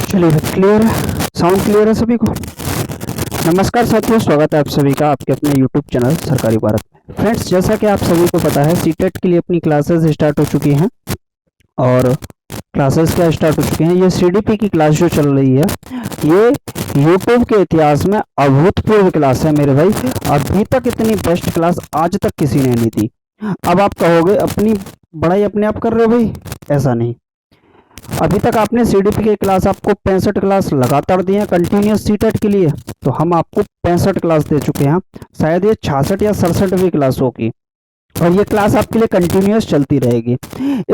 चलिए क्लियर है, sound clear है सभी को। नमस्कार साथियों, स्वागत है आप सभी का आपके अपने यूट्यूब चैनल सरकारी भारत में। फ्रेंड्स, जैसा कि आप सभी को पता है सीटेट के लिए अपनी क्लासेस स्टार्ट हो चुकी हैं और क्लासेस क्या स्टार्ट हो चुके हैं। ये सीडीपी की क्लास जो चल रही है ये यूट्यूब के इतिहास में अभूतपूर्व क्लास है मेरे भाई। अभी तक इतनी बेस्ट क्लास आज तक किसी ने नहीं दी। अब आप कहोगे अपनी बड़ाई अपने आप कर रहे हो भाई, ऐसा नहीं। अभी तक आपने सीडीपी की क्लास आपको 65 क्लास लगातार दी है कंटिन्यूस सीटेट के लिए, तो हम आपको 65 क्लास दे चुके हैं। शायद ये 66 या 67वीं क्लास होगी और ये क्लास आपके लिए कंटिन्यूस चलती रहेगी।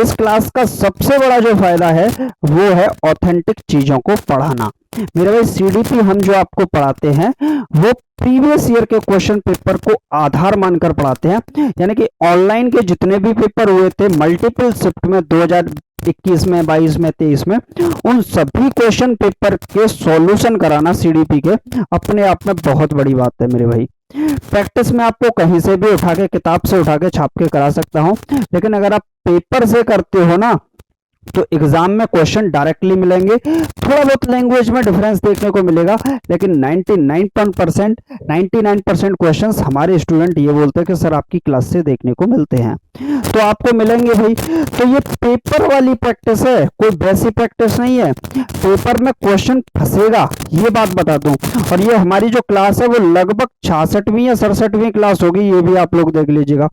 इस क्लास का सबसे बड़ा जो फायदा है वो है ऑथेंटिक चीजों को पढ़ाना। मेरे भाई सीडीपी हम जो आपको पढ़ाते हैं वो प्रीवियस ईयर के क्वेश्चन पेपर को आधार मानकर पढ़ाते हैं, यानी कि ऑनलाइन के जितने भी पेपर हुए थे मल्टीपल शिफ्ट में 2021 में, 22 में, 23 में, उन सभी क्वेश्चन पेपर के सॉल्यूशन कराना सीडीपी के अपने आप में बहुत बड़ी बात है मेरे भाई। प्रैक्टिस में आपको कहीं से भी उठा के, किताब से उठा के छाप के करा सकता हूं, लेकिन अगर आप पेपर से करते हो ना तो एग्जाम में क्वेश्चन डायरेक्टली मिलेंगे। थोड़ा बहुत लैंग्वेज में डिफरेंस देखने को मिलेगा, लेकिन 99% क्वेश्चंस हमारे स्टूडेंट ये बोलते हैं कि सर आपकी क्लास से देखने को मिलते हैं, तो आपको मिलेंगे भाई। तो ये पेपर वाली प्रैक्टिस है, कोई वैसी प्रैक्टिस नहीं है। पेपर में क्वेश्चन फंसेगा, ये बात बता दूं। और ये हमारी जो क्लास है वो लगभग 66वीं या 67वीं क्लास होगी, ये भी आप लोग देख लीजिएगा।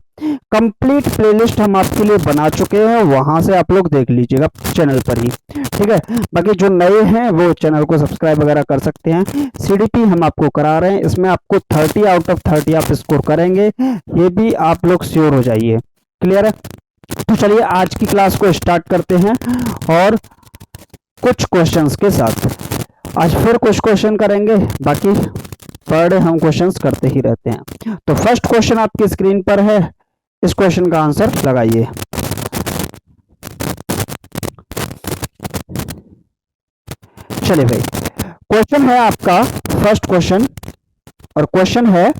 कंप्लीट प्लेलिस्ट हम आपके लिए बना चुके हैं, वहां से आप लोग देख लीजिएगा चैनल पर ही, ठीक है। बाकी जो नए हैं वो चैनल को सब्सक्राइब वगैरह कर सकते हैं। सीडीपी हम आपको करा रहे हैं, इसमें आपको 30 आउट ऑफ 30 आप स्कोर करेंगे, ये भी आप लोग श्योर हो जाइए। क्लियर है? तो चलिए आज की क्लास को स्टार्ट करते हैं और कुछ क्वेश्चंस के साथ। आज फिर कुछ क्वेश्चन करेंगे, बाकी पर डे हम क्वेश्चंस करते ही रहते हैं। तो फर्स्ट क्वेश्चन आपकी स्क्रीन पर है, इस क्वेश्चन का आंसर लगाइए। चलिए भाई, क्वेश्चन है आपका फर्स्ट क्वेश्चन, और क्वेश्चन है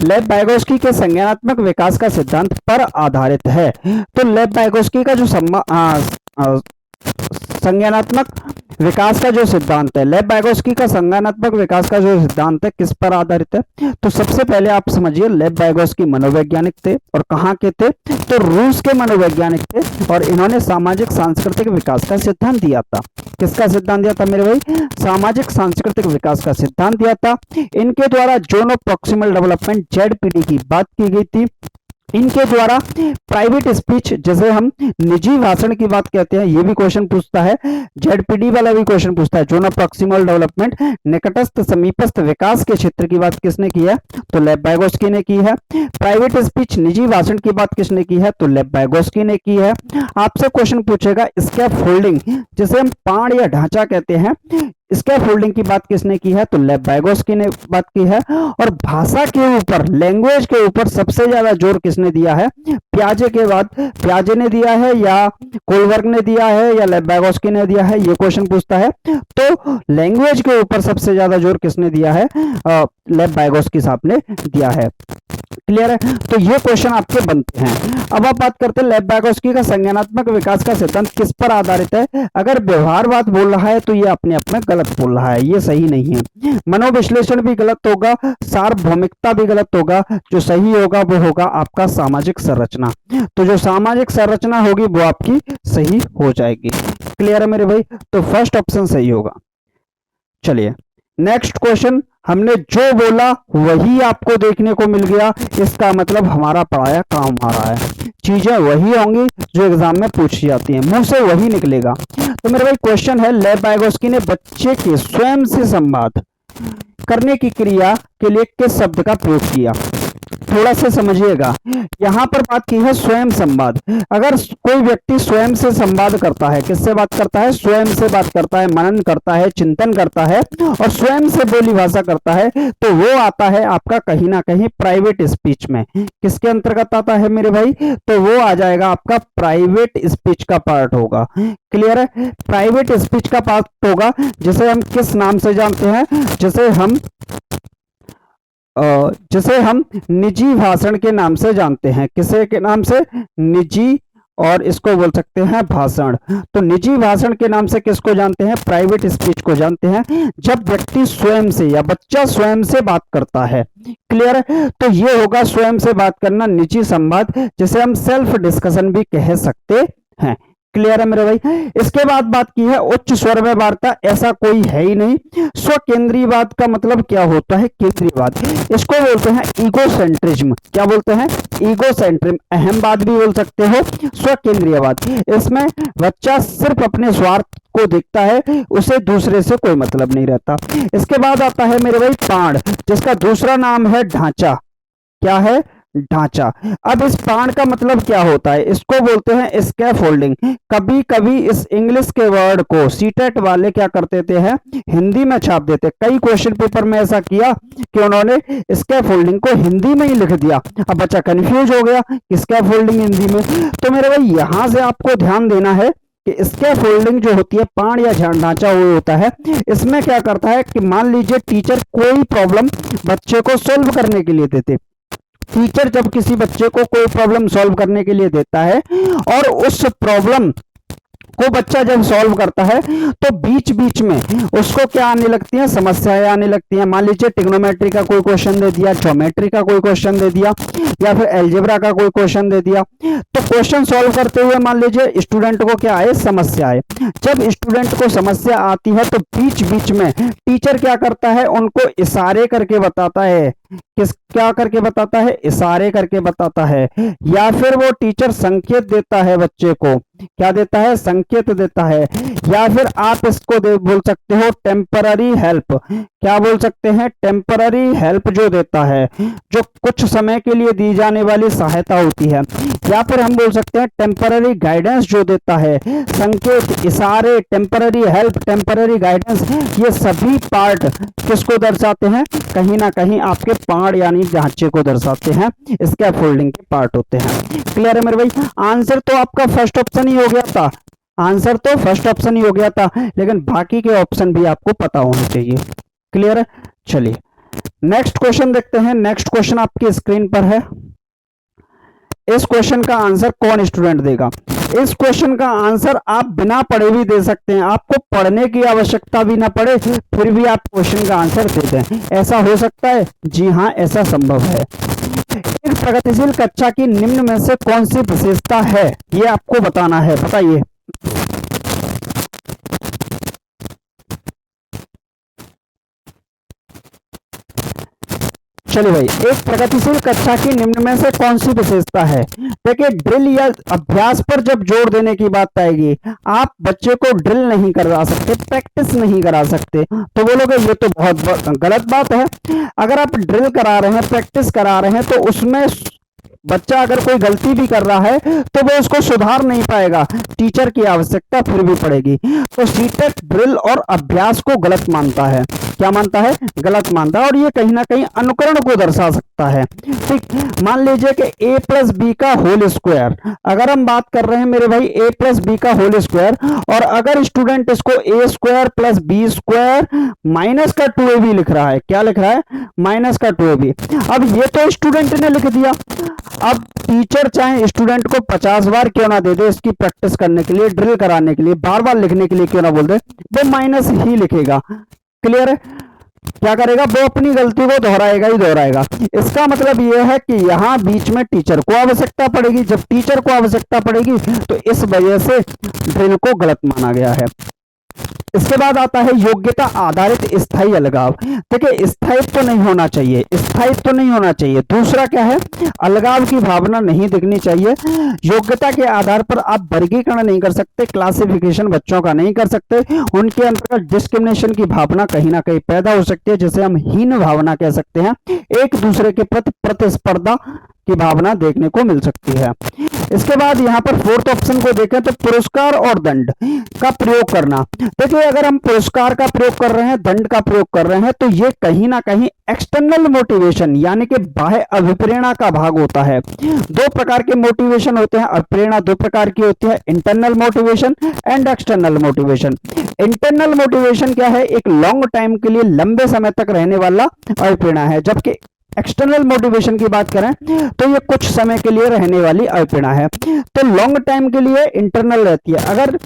लेव वाइगोत्स्की के संज्ञानात्मक विकास का सिद्धांत पर आधारित है। तो लेव वाइगोत्स्की का जो संज्ञानात्मक विकास का जो सिद्धांत है, लेव वाइगोत्स्की का संज्ञानात्मक विकास का जो सिद्धांत है किस पर आधारित है? तो सबसे पहले आप समझिए, लेव वाइगोत्स्की मनोवैज्ञानिक थे और कहाँ के थे? तो रूस के मनोवैज्ञानिक थे, और इन्होंने सामाजिक सांस्कृतिक विकास का सिद्धांत दिया था। किसका सिद्धांत दिया था मेरे भाई? सामाजिक सांस्कृतिक विकास का सिद्धांत दिया था। इनके द्वारा zone of proximal development ZPD की बात की गई थी। इनके द्वारा प्राइवेट स्पीच, जैसे हम निजी भाषण की बात कहते हैं, ये भी क्वेश्चन पूछता है। जेडपीडी वाला भी क्वेश्चन पूछता है। जोन ऑफ प्रॉक्सिमल डेवलपमेंट, निकटस्थ समीपस्थ विकास के क्षेत्र की बात किसने की है? तो लेव वाइगोत्स्की ने की है। प्राइवेट स्पीच, निजी भाषण की बात किसने की है? तो लेव वाइगोत्स्की ने की है। आपसे क्वेश्चन पूछेगा स्कैफोल्डिंग, जिसे हम पाड़ या ढांचा कहते हैं, स्कैफोल्डिंग की बात किसने की है? तो लेव वाइगोत्स्की ने बात की है। और भाषा के ऊपर, लैंग्वेज के ऊपर सबसे ज्यादा जोर किसने दिया है? पियाजे के बाद पियाजे ने दिया है, या कोलबर्ग ने दिया है, या लेव वाइगोत्स्की ने दिया है, ये क्वेश्चन पूछता है। तो लैंग्वेज के ऊपर सबसे ज्यादा जोर किसने दिया है? लेव वाइगोत्स्की साहब ने दिया है। क्लियर है? तो ये क्वेश्चन आपके बनते हैं। अब आप बात करते हैं लेव वाइगोत्स्की का संज्ञानात्मक विकास का सिद्धांत किस पर आधारित है। अगर व्यवहारवाद बोल रहा है तो ये अपने आप में गलत बोल रहा है, ये सही नहीं है। मनोविश्लेषण भी गलत होगा, सार्वभौमिकता भी गलत होगा। जो सही होगा वो होगा आपका सामाजिक संरचना। तो जो सामाजिक संरचना होगी वो आपकी सही हो जाएगी। क्लियर है मेरे भाई? तो फर्स्ट ऑप्शन सही होगा। चलिए नेक्स्ट क्वेश्चन, हमने जो बोला वही आपको देखने को मिल गया, इसका मतलब हमारा पढ़ाया काम आ रहा है। चीजें वही होंगी जो एग्जाम में पूछी जाती हैं, मुंह से वही निकलेगा। तो मेरे भाई क्वेश्चन है, लेव वाइगोत्स्की ने बच्चे के स्वयं से संवाद करने की क्रिया के लिए किस शब्द का प्रयोग किया? थोड़ा सा समझिएगा, यहां पर बात की है स्वयं संवाद। अगर कोई व्यक्ति स्वयं से संवाद करता है, किससे बात करता है? स्वयं से बात करता है, मनन करता है, चिंतन करता है और स्वयं से बोली भाषा करता है, तो वो आता है आपका कहीं ना कहीं प्राइवेट स्पीच में। किसके अंतर्गत आता है मेरे भाई? तो वो आ जाएगा आपका प्राइवेट स्पीच का पार्ट होगा। क्लियर है? प्राइवेट स्पीच का पार्ट होगा, जिसे हम किस नाम से जानते हैं? जिसे हम निजी भाषण के नाम से जानते हैं। किसे के नाम से? निजी और इसको बोल सकते हैं भाषण। तो निजी भाषण के नाम से किसको जानते हैं? प्राइवेट स्पीच को जानते हैं, जब व्यक्ति स्वयं से या बच्चा स्वयं से बात करता है। क्लियर है? तो ये होगा स्वयं से बात करना, निजी संवाद, जिसे हम सेल्फ डिस्कशन भी कह सकते हैं। क्लियर है मेरे भाई? इसके बाद बात की है उच्च स्वर में वार्ता, ऐसा कोई है ही नहीं। स्व केंद्रीयवाद का मतलब क्या होता है? केंद्रीयवाद, इसको बोलते हैं ईगोसेंट्रिज्म। क्या बोलते हैं? ईगोसेंट्रिज्म। अहमवाद भी बोल सकते हो, स्व केंद्रीयवाद। इसमें बच्चा सिर्फ अपने स्वार्थ को देखता है, उसे दूसरे से कोई मतलब नहीं रहता। इसके बाद आता है मेरे भाई पाण, जिसका दूसरा नाम है ढांचा। क्या है? ढांचा। अब इस पाण का मतलब क्या होता है? इसको बोलते हैं स्कैफोल्डिंग। कभी कभी इस इंग्लिश के वर्ड को सीटेट वाले क्या करते थे हैं, हिंदी में छाप देते। कई क्वेश्चन पेपर में ऐसा किया कि उन्होंने स्कैफोल्डिंग को हिंदी में ही लिख दिया। अब बच्चा कंफ्यूज हो गया कि स्कैफोल्डिंग हिंदी में। तो मेरे भाई यहां से आपको ध्यान देना है कि स्कैफोल्डिंग जो होती है, पाण या ढांचा वो होता है, इसमें क्या करता है कि मान लीजिए टीचर कोई प्रॉब्लम बच्चे को सोल्व करने के लिए देते। टीचर जब किसी बच्चे को कोई प्रॉब्लम सॉल्व करने के लिए देता है और उस प्रॉब्लम को बच्चा जब सॉल्व करता है तो बीच बीच में उसको क्या आने लगती है? समस्याएं आने लगती हैं। मान लीजिए ट्रिग्नोमेट्री का कोई क्वेश्चन दे दिया, ज्योमेट्री का कोई क्वेश्चन दे दिया, या फिर अलजेब्रा का कोई क्वेश्चन दे दिया। तो क्वेश्चन सॉल्व करते हुए मान लीजिए स्टूडेंट को क्या आए? समस्या आए। जब स्टूडेंट को समस्या आती है तो बीच बीच में टीचर क्या करता है? उनको इशारे करके बताता है। क्या करके बताता है? इशारे करके बताता है। या फिर वो टीचर संकेत देता है बच्चे को। क्या देता है? संकेत देता है। या फिर आप इसको बोल सकते हो टेम्पररी हेल्प। क्या बोल सकते हैं? टेम्पररी हेल्प जो देता है, जो कुछ समय के लिए दी जाने वाली सहायता होती है। या फिर हम बोल सकते हैं टेम्पररी गाइडेंस जो देता है। संकेत, इशारे, टेम्पररी हेल्प, टेम्पररी गाइडेंस, ये सभी पार्ट किसको दर्शाते हैं? कहीं ना कहीं आपके पाण यानी ढांचे को दर्शाते हैं। स्कैफोल्डिंग के पार्ट होते हैं। क्लियर है मेरे भाई? आंसर तो आपका फर्स्ट ऑप्शन ही हो गया था। आंसर तो फर्स्ट ऑप्शन ही हो गया था, लेकिन बाकी के ऑप्शन भी आपको पता होने चाहिए। क्लियर है? चलिए नेक्स्ट क्वेश्चन देखते हैं। नेक्स्ट क्वेश्चन आपकी स्क्रीन पर है। इस क्वेश्चन का आंसर कौन स्टूडेंट देगा? इस क्वेश्चन का आंसर आप बिना पढ़े भी दे सकते हैं। आपको पढ़ने की आवश्यकता भी ना पड़े, फिर भी आप क्वेश्चन का आंसर दे दें। ऐसा हो सकता है? जी हाँ, ऐसा संभव है। एक प्रगतिशील कक्षा की निम्न में से कौन सी विशेषता है, ये आपको बताना है। बताइए। चलिए भाई, एक प्रगतिशील कक्षा की निम्न में से कौन सी विशेषता है? देखिए, ड्रिल या अभ्यास पर जब जोर देने की बात आएगी, आप बच्चे को ड्रिल नहीं करा सकते, प्रैक्टिस नहीं करा सकते। तो बोलोगे ये तो बहुत गलत बात है। अगर आप ड्रिल करा रहे हैं, प्रैक्टिस करा रहे हैं, तो उसमें बच्चा अगर कोई गलती भी कर रहा है तो वो उसको सुधार नहीं पाएगा, टीचर की आवश्यकता फिर भी पड़ेगी। तो सीटेट ड्रिल और अभ्यास को गलत मानता है। क्या मानता है? गलत मानता है। और ये कहीं ना कहीं अनुकरण को दर्शा सकता है। ठीक, मान लीजिए कि a प्लस बी का होल स्क्वायर, अगर हम बात कर रहे हैं मेरे भाई a प्लस बी का होल स्क्वायर, और अगर स्टूडेंट इसको a square plus B square minus का 2ab लिख रहा है। क्या लिख रहा है? माइनस का 2ab। अब ये तो स्टूडेंट ने लिख दिया। अब टीचर चाहे स्टूडेंट को 50 बार क्यों ना दे दे, इसकी प्रैक्टिस करने के लिए, ड्रिल कराने के लिए, बार बार लिखने के लिए क्यों ना बोल दे, वो माइनस ही लिखेगा। क्लियर है? क्या करेगा? वो अपनी गलती को दोहराएगा ही दोहराएगा। इसका मतलब यह है कि यहाँ बीच में टीचर को आवश्यकता पड़ेगी। जब टीचर को आवश्यकता पड़ेगी तो इस वजह से ड्रिल को गलत माना गया है। इसके बाद आता है योग्यता आधारित स्थायी अलगाव। देखिए, स्थायित्व नहीं होना चाहिए, स्थायित्व नहीं होना चाहिए। दूसरा क्या है? अलगाव की भावना नहीं दिखनी चाहिए। योग्यता के आधार पर आप वर्गीकरण नहीं कर सकते, क्लासिफिकेशन बच्चों का नहीं कर सकते। उनके अंतर्गत डिस्क्रिमिनेशन की भावना कहीं ना कहीं पैदा हो सकती है, जिसे हम हीन भावना कह सकते हैं। एक दूसरे के प्रति प्रतिस्पर्धा की भावना देखने को मिल सकती है। इसके बाद यहाँ पर फोर्थ ऑप्शन को देखें तो पुरस्कार और दंड का प्रयोग करना। देखिए, अगर हम पुरस्कार का प्रयोग कर रहे हैं, दंड का प्रयोग कर रहे हैं, तो ये कहीं ना कहीं एक्सटर्नल मोटिवेशन यानी कि बाह्य अभिप्रेरणा का भाग होता है। दो प्रकार के मोटिवेशन होते हैं, अभिप्रेरणा दो प्रकार की होती है, internal motivation and external motivation. Internal motivation क्या है? एक लॉन्ग टाइम के लिए, लंबे समय तक रहने वाला अभिप्रेरणा है, जबकि एक्सटर्नल मोटिवेशन की बात करें तो ये कुछ समय के लिए रहने वाली अभिप्रेरणा है। तो लॉन्ग टाइम के लिए इंटरनल रहती है। अगर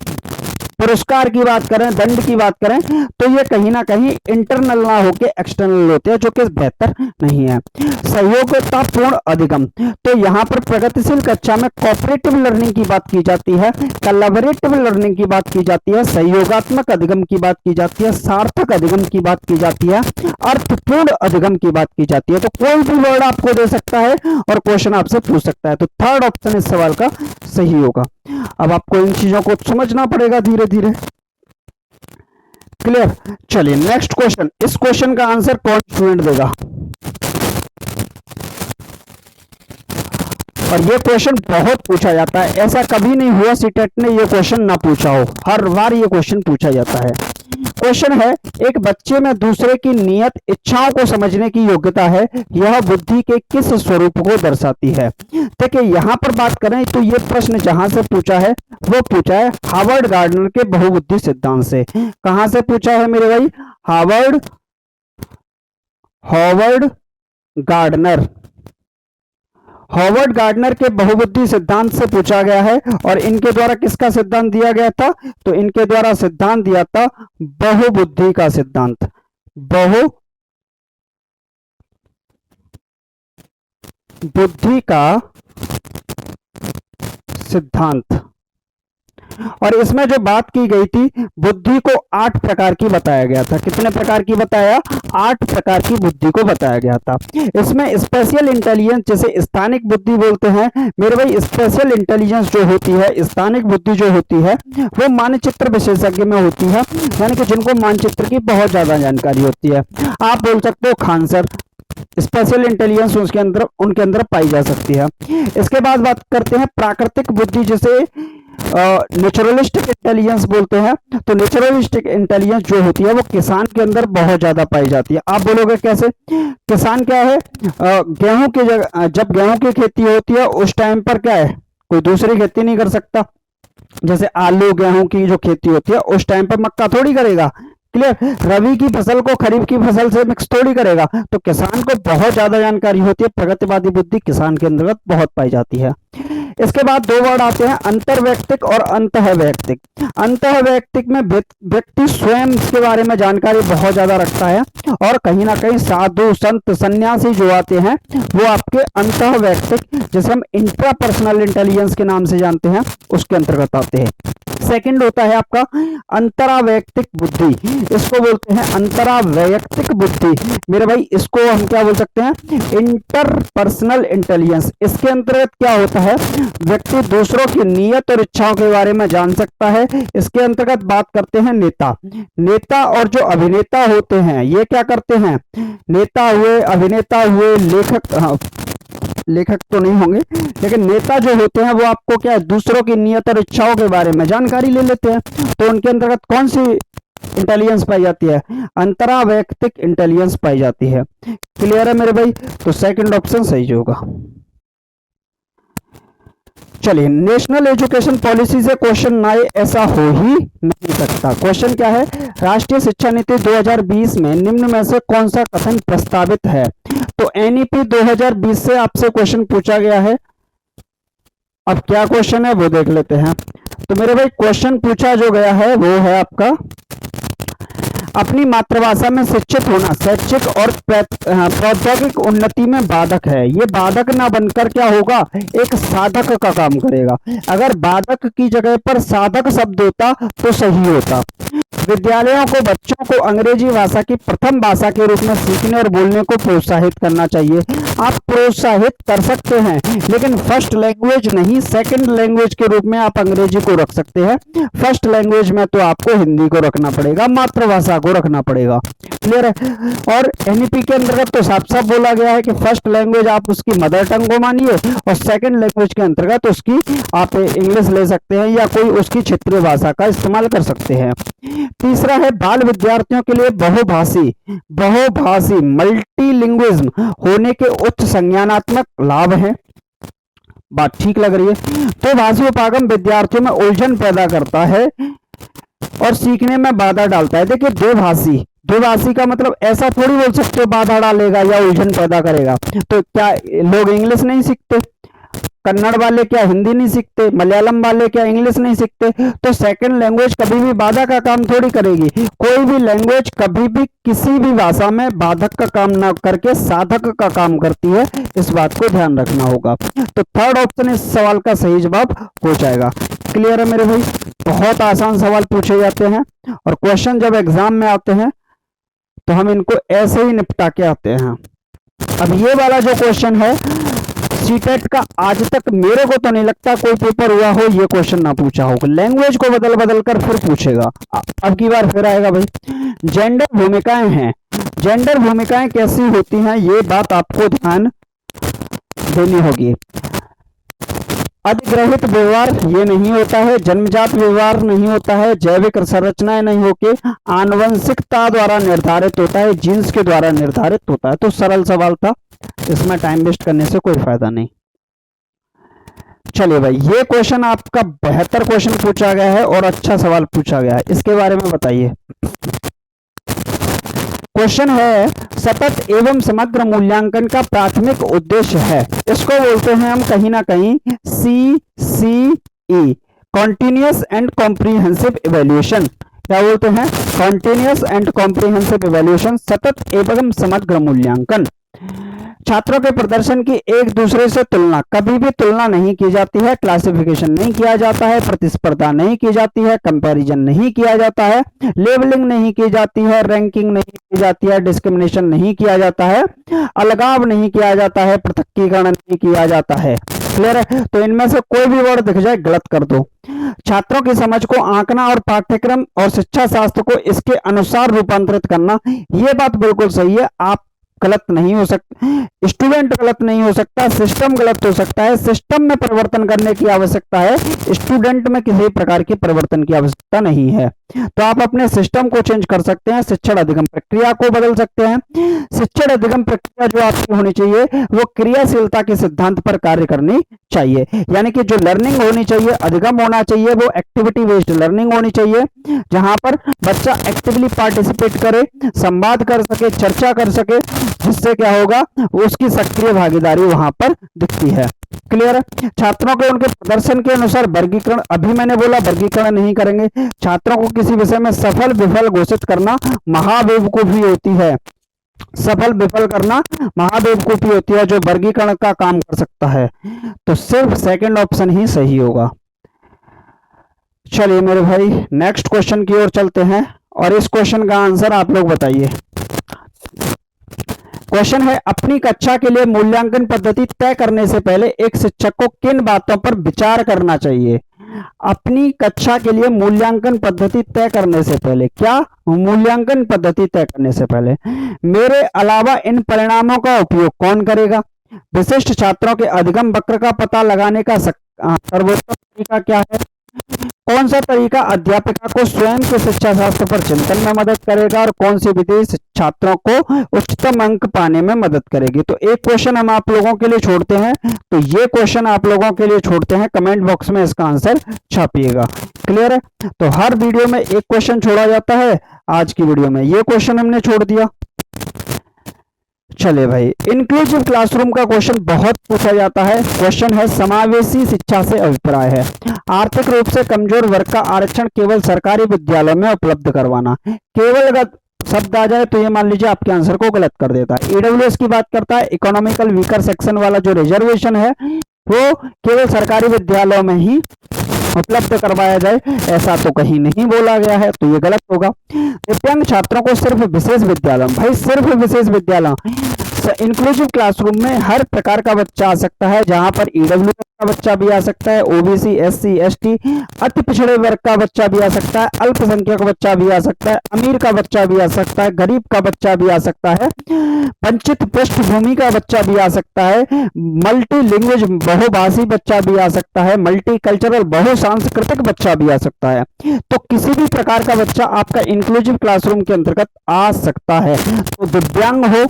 पुरस्कार की बात करें, दंड की बात करें, तो ये कहीं ना कहीं इंटरनल ना होके एक्सटर्नल होते हैं, जो कि बेहतर नहीं है। सहयोगितापूर्ण अधिगम, तो यहाँ पर प्रगतिशील कक्षा में कोऑपरेटिव लर्निंग की बात की जाती है, कोलैबोरेटिव लर्निंग की बात की जाती है, सहयोगात्मक अधिगम की बात की जाती है, सार्थक अधिगम की बात की जाती है, अर्थपूर्ण अधिगम की बात की जाती है। तो कोई भी वर्ड आपको दे सकता है और क्वेश्चन आपसे पूछ सकता है। तो थर्ड ऑप्शन इस सवाल का सही होगा। अब आपको इन चीजों को समझना पड़ेगा धीरे धीरे। क्लियर? चलिए नेक्स्ट क्वेश्चन। इस क्वेश्चन का आंसर कौन स्टूडेंट देगा? और ये क्वेश्चन बहुत पूछा जाता है, ऐसा कभी नहीं हुआ सीटेट ने ये क्वेश्चन ना पूछा हो, हर बार ये क्वेश्चन पूछा जाता है। क्वेश्चन है, एक बच्चे में दूसरे की नियत इच्छाओं को समझने की योग्यता है, यह बुद्धि के किस स्वरूप को दर्शाती है? देखिए यहां पर बात करें तो ये प्रश्न जहां से पूछा है वो पूछा है हार्वर्ड गार्डनर के बहुबुद्धि सिद्धांत से। कहां से पूछा है मेरे भाई? हार्वर्ड गार्डनर के बहुबुद्धि सिद्धांत से पूछा गया है। और इनके द्वारा किसका सिद्धांत दिया गया था? तो इनके द्वारा सिद्धांत दिया था बहुबुद्धि का सिद्धांत, बहुबुद्धि का सिद्धांत। और इसमें जो बात की गई थी, बुद्धि को 8 प्रकार की बताया गया था। कितने प्रकार की बताया? 8 प्रकार की बुद्धि को बताया गया था। इसमें स्पेशल इंटेलिजेंस, जिसे स्थानिक बुद्धि बोलते हैं मेरे भाई, स्पेशल इंटेलिजेंस जो होती है, स्थानिक बुद्धि जो होती है, वो मानचित्र विशेषज्ञ में होती है, यानी कि जिनको मानचित्र की बहुत ज्यादा जानकारी होती है। आप बोल सकते हो खान सर, स्पेशल इंटेलिजेंस उनके अंदर पाई जा सकती है। इसके बाद बात करते हैं प्राकृतिक बुद्धि, जिसे नेचुरलिस्टिक इंटेलिजेंस बोलते हैं। तो नेचुरलिस्टिक इंटेलिजेंस जो होती है वो किसान के अंदर बहुत ज्यादा पाई जाती है। आप बोलोगे कैसे? किसान क्या है? गेहूं की जगह, जब गेहूं की खेती होती है उस टाइम पर क्या है, कोई दूसरी खेती नहीं कर सकता। जैसे आलू गेहूं की जो खेती होती है उस टाइम पर मक्का थोड़ी करेगा। क्लियर? रबी की फसल को खरीफ की फसल से मिक्स थोड़ी करेगा। तो किसान को बहुत ज्यादा जानकारी होती है, प्रगतिवादी बुद्धि किसान के अंतर्गत बहुत पाई जाती है। इसके बाद 2 वर्ड आते हैं, अंतर्वैयक्तिक और अंतःवैयक्तिक। अंतःवैयक्तिक में व्यक्ति स्वयं के बारे में जानकारी बहुत ज्यादा रखता है, और कहीं ना कहीं साधु संत सन्यासी जो आते हैं वो आपके अंतःवैयक्तिक, जिसे हम इंट्रापर्सनल इंटेलिजेंस के नाम से जानते हैं, उसके अंतर्गत आते हैं। सेकंड होता है आपका अंतरावैयक्तिक बुद्धि, इसको बोलते हैं अंतरावैयक्तिक बुद्धि मेरे भाई। इसको हम क्या बोल सकते हैं? Interpersonal intelligence. इसके अंतर्गत क्या होता है? व्यक्ति दूसरों की नियत और इच्छाओं के बारे में जान सकता है। इसके अंतर्गत बात करते हैं नेता और जो अभिनेता होते हैं, ये क्या करते हैं? नेता हुए, अभिनेता हुए, लेखक तो नहीं होंगे, लेकिन नेता जो होते हैं वो आपको क्या है, दूसरों की नियत और इच्छाओं के बारे में जानकारी ले लेते हैं। तो उनके अंतर्गत कौन सी इंटेलिजेंस पाई जाती है? अंतरावैयक्तिक इंटेलिजेंस पाई जाती है। क्लियर है मेरे भाई? तो सेकंड ऑप्शन सही होगा। चलिए, नेशनल एजुकेशन पॉलिसी से क्वेश्चन ना आए ऐसा हो ही नहीं सकता। क्वेश्चन क्या है? राष्ट्रीय शिक्षा नीति 2020 में निम्न में से कौन सा कथन प्रस्तावित है? तो एनईपी 2020 से आपसे क्वेश्चन पूछा गया है। अब क्या क्वेश्चन है वो देख लेते हैं। तो मेरे भाई क्वेश्चन पूछा जो गया है वो है आपका, अपनी मातृभाषा में शिक्षित होना शैक्षिक और प्रौद्योगिक उन्नति में बाधक है। ये बाधक ना बनकर क्या होगा? एक साधक का काम करेगा। अगर बाधक की जगह पर साधक शब्द होता तो सही होता। विद्यालयों को बच्चों को अंग्रेजी भाषा की प्रथम भाषा के रूप में सीखने और बोलने को प्रोत्साहित करना चाहिए। आप प्रोत्साहित कर सकते हैं, लेकिन फर्स्ट लैंग्वेज नहीं, सेकंड लैंग्वेज के रूप में आप अंग्रेजी को रख सकते हैं। फर्स्ट लैंग्वेज में तो आपको हिंदी को रखना पड़ेगा, मातृभाषा को रखना पड़ेगा। क्लियर है? और एनईपी के अंतर्गत तो साफ साफ बोला गया है कि फर्स्ट लैंग्वेज आप उसकी मदर टंग को मानिए, और सेकंड लैंग्वेज के अंतर्गत उसकी आप इंग्लिश ले सकते हैं या कोई उसकी क्षेत्रीय भाषा का इस्तेमाल कर सकते हैं। तीसरा है, बाल विद्यार्थियों के लिए बहुभाषी मल्टीलिंग्विज्म होने के उच्च संज्ञानात्मक लाभ हैं। बात ठीक लग रही है? तो भाषी उपागम विद्यार्थियों में उलझन पैदा करता है और सीखने में बाधा डालता है। देखिए, द्विभाषी का मतलब ऐसा थोड़ी बोल सकते हो बाधा डालेगा या उलझन पैदा करेगा। तो क्या लोग इंग्लिश नहीं सीखते? कन्नड़ वाले क्या हिंदी नहीं सीखते? मलयालम वाले क्या इंग्लिश नहीं सीखते? तो सेकंड लैंग्वेज कभी भी बाधा का काम थोड़ी करेगी। कोई भी लैंग्वेज कभी भी किसी भी भाषा में बाधक का काम ना करके साधक का काम करती है, इस बात को ध्यान रखना होगा। तो थर्ड ऑप्शन इस सवाल का सही जवाब हो जाएगा। क्लियर है मेरे भाई? बहुत आसान सवाल पूछे जाते हैं और क्वेश्चन जब एग्जाम में आते हैं तो हम इनको ऐसे ही निपटा के आते हैं। अब ये वाला जो क्वेश्चन है सीटेट का, आज तक मेरे को तो नहीं लगता कोई पेपर हुआ हो ये क्वेश्चन ना पूछा हो। लैंग्वेज को बदल बदल कर फिर पूछेगा। अब की बार फिर आएगा भाई। जेंडर भूमिकाएं हैं, जेंडर भूमिकाएं कैसी होती हैं ये बात आपको ध्यान देनी होगी। अधिग्रहित व्यवहार ये नहीं होता है, जन्मजात व्यवहार नहीं होता है, जैविक संरचनाएं नहीं होके आनुवंशिकता द्वारा निर्धारित होता है, जीन्स के द्वारा निर्धारित होता है। तो सरल सवाल था, इसमें टाइम वेस्ट करने से कोई फायदा नहीं। चलिए भाई, ये क्वेश्चन आपका बेहतर क्वेश्चन पूछा गया है और अच्छा सवाल पूछा गया है, इसके बारे में बताइए। क्वेश्चन है सतत एवं समग्र मूल्यांकन का प्राथमिक उद्देश्य है, इसको बोलते हैं हम कहीं ना कहीं CCE, continuous and comprehensive evaluation. क्या बोलते हैं? कॉन्टिन्यूअस एंड कॉम्प्रिहेंसिव इवैल्यूएशन, सतत एवं समग्र मूल्यांकन। छात्रों के प्रदर्शन की एक दूसरे से तुलना, कभी भी तुलना नहीं की जाती है, क्लासिफिकेशन नहीं किया जाता है, प्रतिस्पर्धा नहीं की जाती है, कंपैरिजन नहीं किया जाता है, लेबलिंग नहीं की जाती है, रैंकिंग नहीं की जाती है, डिस्क्रिमिनेशन नहीं किया जाता है, अलगाव नहीं किया जाता है, पृथक्कीकरण नहीं किया जाता है। क्लियर है? तो इनमें से कोई भी वर्ड दिख जाए गलत कर दो। छात्रों की समझ को आंकना और पाठ्यक्रम और शिक्षा शास्त्र को इसके अनुसार रूपांतरित करना, ये बात बिल्कुल सही है। आप गलत नहीं हो सकता, स्टूडेंट गलत नहीं हो सकता, सिस्टम गलत हो सकता है। सिस्टम में परिवर्तन करने की आवश्यकता है, स्टूडेंट में किसी प्रकार के परिवर्तन की आवश्यकता नहीं है। तो आप अपने सिस्टम को चेंज कर सकते हैं, शिक्षण अधिगम प्रक्रिया को बदल सकते हैं। शिक्षण अधिगम प्रक्रिया जो आपकी होनी चाहिए वो क्रियाशीलता के सिद्धांत पर कार्य करनी चाहिए, यानी कि जो लर्निंग होनी चाहिए, अधिगम होना चाहिए, वो एक्टिविटी बेस्ड लर्निंग होनी चाहिए, जहां पर बच्चा एक्टिवली पार्टिसिपेट करे, संवाद कर सके, चर्चा कर सके, जिससे क्या होगा, उसकी सक्रिय भागीदारी वहां पर दिखती है। क्लियर है? छात्रों के उनके प्रदर्शन के अनुसार वर्गीकरण, अभी मैंने बोला वर्गीकरण नहीं करेंगे। छात्रों को किसी विषय में सफल विफल घोषित करना महाबेवकूफी होती है, सफल विफल करना महाबेवकूफी होती है, जो वर्गीकरण का काम कर सकता है। तो सिर्फ सेकंड ऑप्शन ही सही होगा। चलिए मेरे भाई, नेक्स्ट क्वेश्चन की ओर चलते हैं और इस क्वेश्चन का आंसर आप लोग बताइए। क्वेश्चन है अपनी कक्षा के लिए मूल्यांकन पद्धति तय करने से पहले एक शिक्षक को किन बातों पर विचार करना चाहिए? अपनी कक्षा के लिए मूल्यांकन पद्धति तय करने से पहले, क्या मूल्यांकन पद्धति तय करने से पहले मेरे अलावा इन परिणामों का उपयोग कौन करेगा? विशिष्ट छात्रों के अधिगम वक्र का पता लगाने का सर्वोत्तम तरीका क्या है? कौन सा तरीका अध्यापिका को स्वयं के शिक्षा शास्त्र पर चिंतन में मदद करेगा और कौन सी विधि छात्रों को उच्चतम अंक पाने में मदद करेगी? तो एक क्वेश्चन हम आप लोगों के लिए छोड़ते हैं, तो ये क्वेश्चन आप लोगों के लिए छोड़ते हैं, कमेंट बॉक्स में इसका आंसर छापिएगा। क्लियर है? तो हर वीडियो में एक क्वेश्चन छोड़ा जाता है, आज की वीडियो में ये क्वेश्चन हमने छोड़ दिया। चले भाई, इंक्लूसिव क्लासरूम का क्वेश्चन बहुत पूछा जाता है। क्वेश्चन है समावेशी शिक्षा से अभिप्राय है, आर्थिक रूप से कमजोर वर्ग का आरक्षण केवल सरकारी विद्यालयों में उपलब्ध करवाना। केवल शब्द आ जाए तो ये मान लीजिए आपके आंसर को गलत कर देता है। ईडब्ल्यूएस की बात करता है, इकोनॉमिकल वीकर सेक्शन वाला जो रिजर्वेशन है वो केवल सरकारी विद्यालयों में ही उपलब्ध करवाया जाए, ऐसा तो कहीं नहीं बोला गया है, तो ये गलत होगा। दिव्यांग छात्रों को सिर्फ विशेष विद्यालय, भाई सिर्फ विशेष विद्यालय, इंक्लूसिव क्लासरूम में हर प्रकार का बच्चा आ सकता है, जहां पर ईडब्ल्यूएस का बच्चा भी आ सकता है, ओबीसी, एससी, एसटी, अति पिछड़े वर्ग का बच्चा भी आ सकता है, अल्पसंख्यक बच्चा भी आ सकता है, अमीर का बच्चा भी आ सकता है, गरीब का बच्चा भी आ सकता है, वंचित पृष्ठभूमि का बच्चा भी आ सकता है, मल्टी लैंग्वेज बहुभाषी बच्चा भी आ सकता है, मल्टी कल्चरल बहुसांस्कृतिक बच्चा भी आ सकता है। तो किसी भी प्रकार का बच्चा आपका इंक्लूसिव क्लासरूम के अंतर्गत आ सकता है। तो दिव्यांग हो,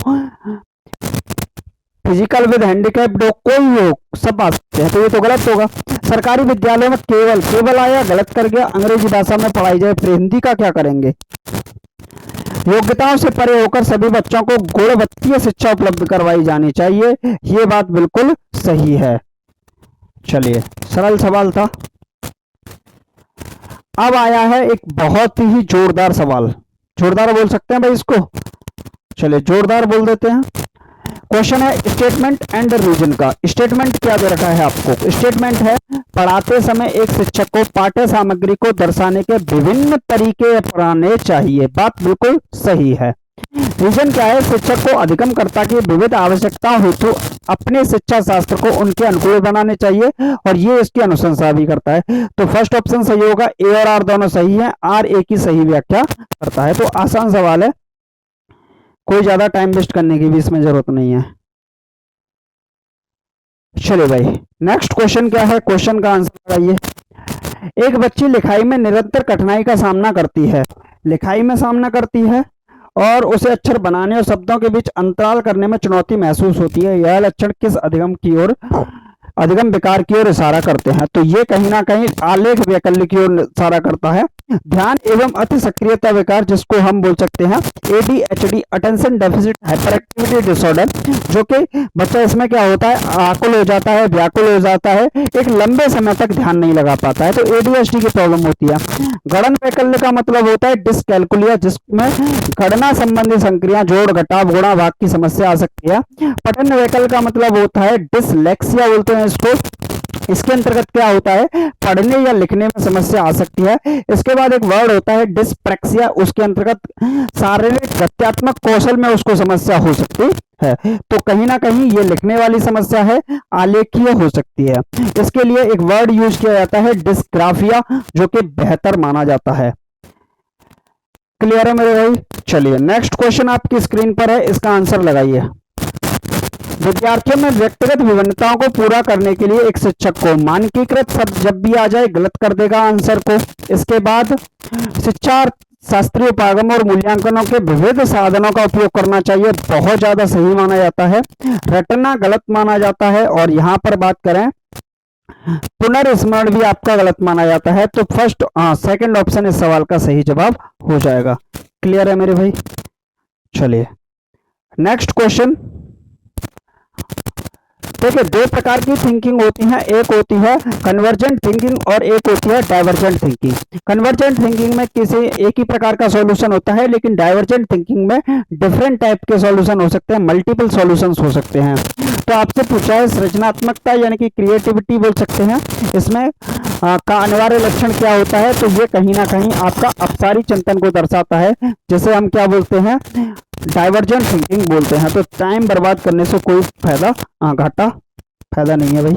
फिजिकल विद हैंडीकैप्ड हो, कोई हो, सब आ सकते हैं, तो ये तो गलत होगा। सरकारी विद्यालयों में केवल आया, गलत कर गया, अंग्रेजी भाषा में पढ़ाई जाए, फिर हिंदी का क्या करेंगे? योग्यताओं से परे होकर सभी बच्चों को गुणवत्तीय शिक्षा उपलब्ध करवाई जानी चाहिए, ये बात बिल्कुल सही है। चलिए, सरल सवाल था। अब आया है एक बहुत ही जोरदार सवाल, जोरदार बोल सकते हैं भाई इसको, चलिए जोरदार बोल देते हैं। क्वेश्चन है स्टेटमेंट एंड रीजन का। स्टेटमेंट क्या दे रखा है आपको? स्टेटमेंट है पढ़ाते समय एक शिक्षक को पाठ्य सामग्री को दर्शाने के विभिन्न तरीके अपनाने चाहिए, बात बिल्कुल सही है। रीजन क्या है? शिक्षक को अधिगमकर्ता की विविध आवश्यकताओं हेतु अपने शिक्षा शास्त्र को उनके अनुकूल बनाने चाहिए और ये इसकी अनुशंसा भी करता है। तो फर्स्ट ऑप्शन सही होगा, ए और आर दोनों सही है, आर ए की सही व्याख्या करता है। तो आसान सवाल है, कोई ज्यादा टाइम वेस्ट करने की भी इसमें जरूरत नहीं है। चलिए भाई, नेक्स्ट क्वेश्चन क्या है? क्वेश्चन का आंसर लगाइए। एक बच्ची लिखाई में निरंतर कठिनाई का सामना करती है, लिखाई में सामना करती है और उसे अक्षर बनाने और शब्दों के बीच अंतराल करने में चुनौती महसूस होती है। यह लक्षण किस अधिगम विकार की ओर इशारा करते हैं? तो ये कहीं ना कहीं आलेख वैकल्य की ओर इशारा करता है। ध्यान एवं अति सक्रियता विकार, जिसको हम बोल सकते हैं ADHD, attention deficit hyper activity disorder, जो कि बच्चा इसमें क्या होता है, आकुल हो जाता है, व्याकुल हो जाता है, एक लंबे समय तक ध्यान नहीं लगा पाता है, तो ADHD की प्रॉब्लम होती है। गणन वैकल्य का मतलब होता है डिसकैलकुलिया, जिसमें गणना संबंधी संक्रिया, जोड़ घटाव गुणा भाग की समस्या आ सकती है। पठन वैकल्य का मतलब होता है डिसलेक्सिया बोलते हैं इसको। इसके अंतर्गत क्या होता है, पढ़ने या लिखने में समस्या आ सकती है। इसके बाद एक वर्ड होता है डिस्प्रैक्सिया, उसके अंतर्गत शारीरिक गत्यात्मक कौशल में उसको समस्या हो सकती है। तो कहीं ना कहीं ये लिखने वाली समस्या है, आलेखीय हो सकती है। इसके लिए एक वर्ड यूज किया जाता है डिस्ग्राफिया, जो कि बेहतर माना जाता है। क्लियर है मेरे भाई? चलिए, नेक्स्ट क्वेश्चन आपकी स्क्रीन पर है, इसका आंसर लगाइए। विद्यार्थियों में व्यक्तिगत विभिन्नताओं को पूरा करने के लिए एक शिक्षक को मानकीकृत शब्द जब भी आ जाए गलत कर देगा आंसर को। इसके बाद शिक्षा शास्त्रीय उपागम और मूल्यांकनों के विविध साधनों का उपयोग करना चाहिए, बहुत ज्यादा सही माना जाता है। रटना गलत माना जाता है, और यहाँ पर बात करें पुनर्स्मरण भी आपका गलत माना जाता है। तो फर्स्ट सेकंड ऑप्शन इस सवाल का सही जवाब हो जाएगा। क्लियर है मेरे भाई? चलिए, नेक्स्ट क्वेश्चन। देखिए, दो प्रकार की थिंकिंग होती है, एक होती है कन्वर्जेंट थिंकिंग और एक होती है डाइवर्जेंट थिंकिंग। कन्वर्जेंट थिंकिंग में किसी एक ही प्रकार का सॉल्यूशन होता है, लेकिन डाइवर्जेंट थिंकिंग में डिफरेंट टाइप के सॉल्यूशन हो सकते हैं, मल्टीपल सॉल्यूशंस हो सकते हैं। तो आपसे पूछा है सृजनात्मकता यानी कि क्रिएटिविटी बोल सकते हैं, इसमें का अनिवार्य लक्षण क्या होता है? तो ये कहीं ना कहीं आपका अपसारी चिंतन को दर्शाता है, जिसे हम क्या बोलते हैं, डाइवर्जेंट थिंकिंग बोलते हैं। तो टाइम बर्बाद करने से कोई फायदा घाटा फायदा नहीं है भाई,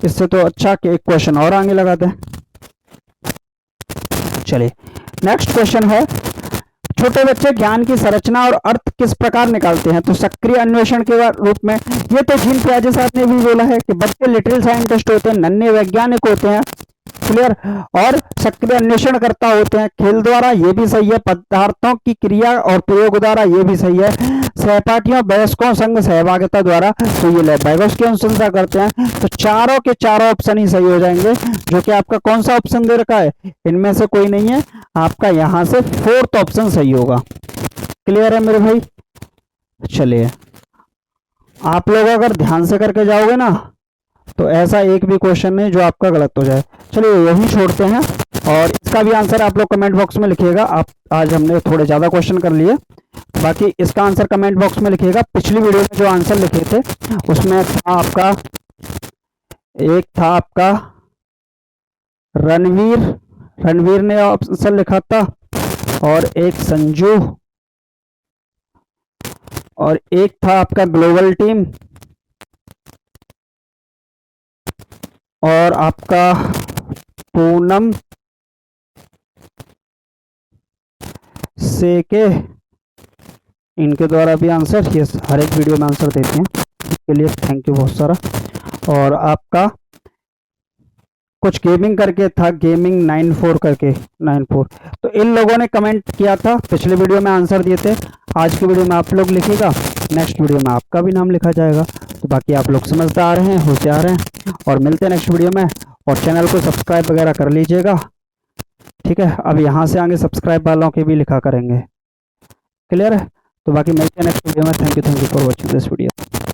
इससे तो अच्छा कि एक क्वेश्चन और आगे लगाते हैं। चलिए, नेक्स्ट क्वेश्चन है, छोटे बच्चे ज्ञान की संरचना और अर्थ किस प्रकार निकालते हैं? तो सक्रिय अन्वेषण के रूप में। ये तो जीन पियाजे साहब ने भी बोला है कि बच्चे लिटिल साइंटिस्ट होते हैं, नन्हे वैज्ञानिक होते हैं। क्लियर? और सक्रिय अन्वेषण करता होते हैं खेल द्वारा, ये भी सही है। पदार्थों की क्रिया और प्रयोग द्वारा, ये भी सही है। सहपाठियों वयस्कों संग सहभागिता द्वारा, तो ये लेबैगोस की अनुशंसा करते हैं। तो चारों के चारों ऑप्शन ही सही हो जाएंगे, जो कि आपका कौन सा ऑप्शन दे रखा है, इनमें से कोई नहीं है, आपका यहां से फोर्थ ऑप्शन सही होगा। क्लियर है मेरे भाई? चलिए, आप लोग अगर ध्यान से करके जाओगे ना, तो ऐसा एक भी क्वेश्चन नहीं जो आपका गलत हो जाए। चलिए, यही छोड़ते हैं, और इसका भी आंसर आप लोग कमेंट बॉक्स में लिखिएगा। आप आज हमने थोड़े ज़्यादा क्वेश्चन कर लिए, बाकी इसका आंसर कमेंट बॉक्स में लिखिएगा। पिछली वीडियो में जो आंसर लिखे थे उसमें था आपका, एक था आपका रणवीर ने आंसर लिखा था, और एक संजू, और एक था आपका ग्लोबल टीम, और आपका पूनम सेके, इनके द्वारा भी आंसर, ये हर एक वीडियो में आंसर देते हैं, इसके लिए थैंक यू बहुत सारा। और आपका कुछ गेमिंग करके था, गेमिंग 94 करके 94, तो इन लोगों ने कमेंट किया था, पिछले वीडियो में आंसर दिए थे। आज की वीडियो में आप लोग लिखिएगा, नेक्स्ट वीडियो में आपका भी नाम लिखा जाएगा। तो बाकी आप लोग समझदार हैं, होशियार हैं, और मिलते हैं नेक्स्ट वीडियो में। और चैनल को सब्सक्राइब वगैरह कर लीजिएगा, ठीक है? अब यहाँ से आगे सब्सक्राइब वालों के भी लिखा करेंगे। क्लियर है? तो बाकी मिलते हैं नेक्स्ट वीडियो में। Thank you for watching this video.